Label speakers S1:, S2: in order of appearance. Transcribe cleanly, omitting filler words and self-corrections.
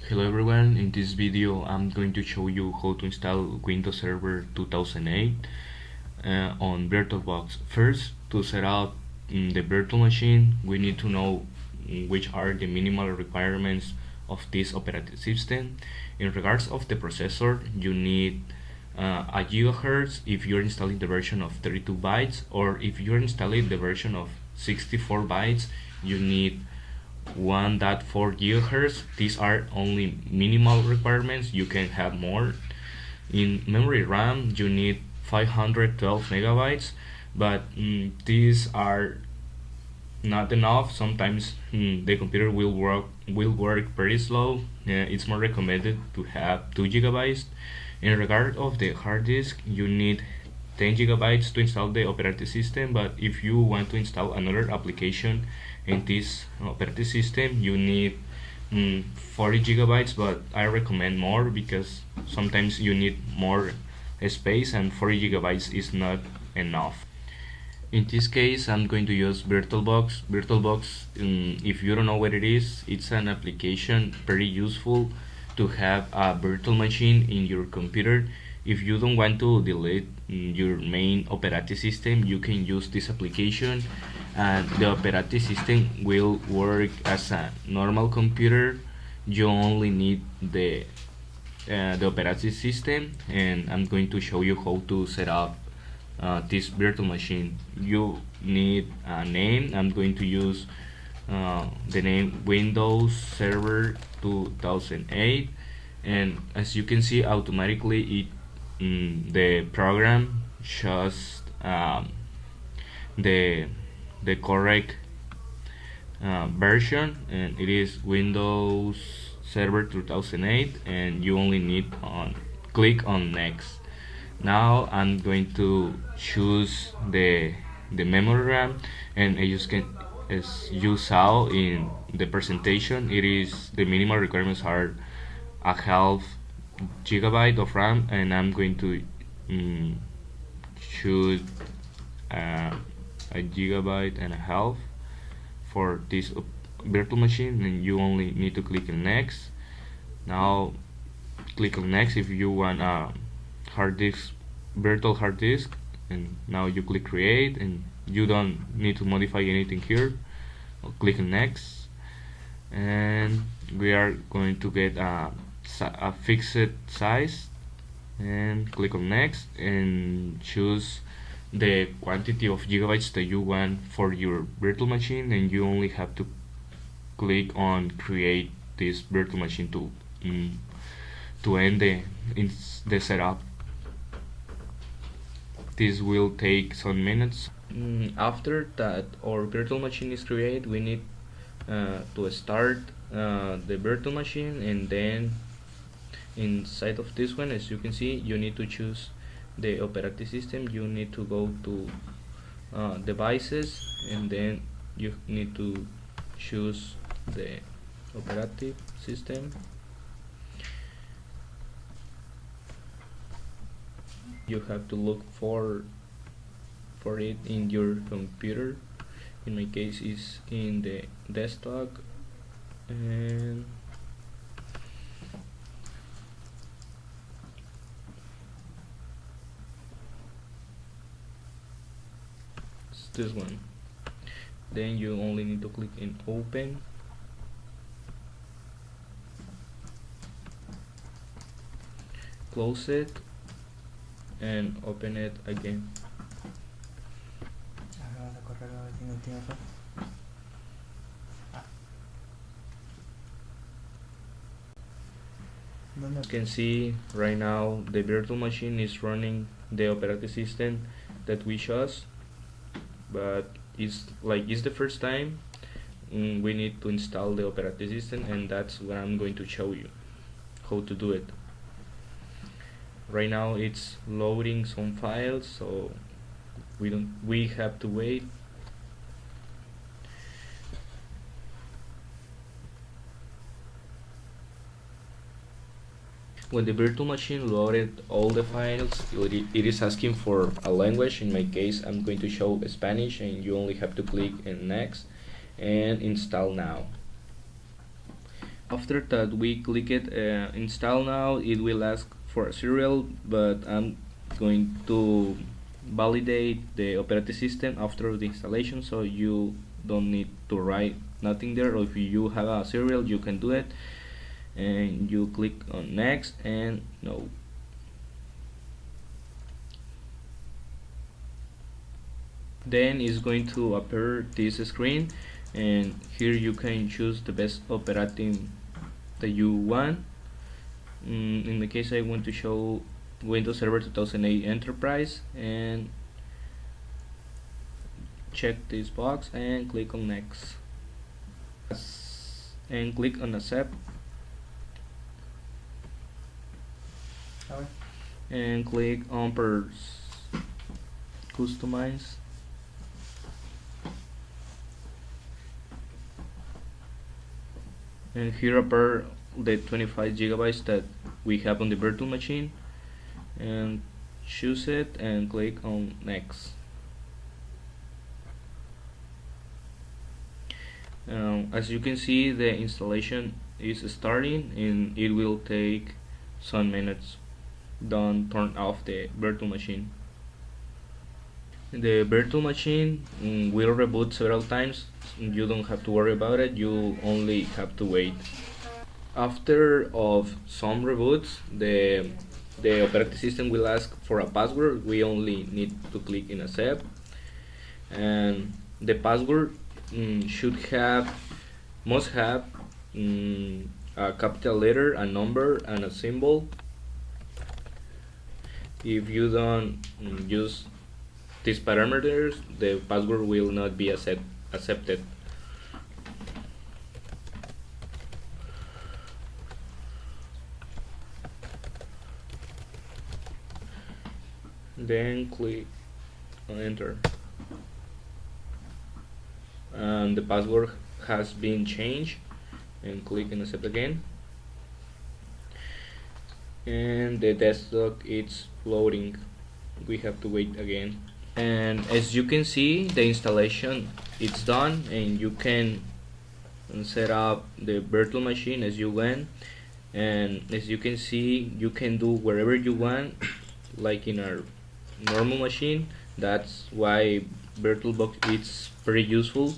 S1: Hello everyone, in this video I'm going to show you how to install Windows Server 2008 on VirtualBox. First, to set up the virtual machine, we need to know which are the minimal requirements of this operating system. In regards of the processor, you need a gigahertz if you're installing the version of 32 bytes, or if you're installing the version of 64 bytes, you need 1.4 gigahertz. These are only minimal requirements. You can have more. In memory RAM, you need 512 megabytes, but these are not enough. Sometimes the computer will work very slow. It's more recommended to have 2 gigabytes. In regard of the hard disk, you need 10 gigabytes to install the operating system, but if you want to install another application in this operating system, you need 40 gigabytes, but I recommend more because sometimes you need more space and 40 gigabytes is not enough. In this case, I'm going to use VirtualBox. VirtualBox, if you don't know what it is, it's an application very useful to have a virtual machine in your computer. If you don't want to delete your main operating system, you can use this application, and the operating system will work as a normal computer. You only need the operating system, and I'm going to show you how to set up this virtual machine. You need a name. I'm going to use the name Windows Server 2008, and as you can see, automatically the program shows the correct version, and it is Windows Server 2008, and you only need click on next. Now I'm going to choose the memory RAM, and as you saw in the presentation, it is the minimal requirements are a half gigabyte of RAM, and I'm going to choose a gigabyte and a half for this virtual machine, and you only need to click on next. Now click on next if you want a hard disk, virtual hard disk, and now you click create, and you don't need to modify anything here. I'll click on next, and we are going to get a fixed size, and click on next and choose the quantity of gigabytes that you want for your virtual machine, and you only have to click on create this virtual machine to end the setup. This will take some minutes. After that our virtual machine is created, we need to start the virtual machine, and then inside of this one, as you can see, you need to choose the operating system. You need to go to devices, and then you need to choose the operating system. You have to look for it in your computer. In my case, is in the desktop, and it's this one. Then you only need to click in open, close it, and open it again. You can see right now the virtual machine is running the operating system that we chose, but it's the first time we need to install the operating system, and that's what I'm going to show you how to do it. Right now it's loading some files, so we have to wait. When the virtual machine loaded all the files, it is asking for a language. In my case, I'm going to show Spanish, and you only have to click in next and install now. After that we click it install now, it will ask for a serial, but I'm going to validate the operating system after the installation, so you don't need to write nothing there. Or if you have a serial, you can do it, and you click on next and no. Then it's going to appear this screen, and here you can choose the best operating that you want. In the case I want to show Windows Server 2008 Enterprise, and check this box and click on next and click on accept and click on customize, and here appear the 25 gigabytes that we have on the virtual machine, and choose it and click on next. As you can see, the installation is starting and it will take some minutes. Don't turn off the virtual machine. The virtual machine will reboot several times. You don't have to worry about it, you only have to wait. After of some reboots, the operating system will ask for a password. We only need to click in accept, and the password must have a capital letter, a number, and a symbol. If you don't use these parameters, the password will not be accepted. Then click on enter, and the password has been changed, and click and accept again, and the desktop is loading. We have to wait again, and as you can see, the installation it's done, and you can set up the virtual machine as you want. And as you can see, you can do wherever you want, like in a normal machine. That's why VirtualBox is very useful.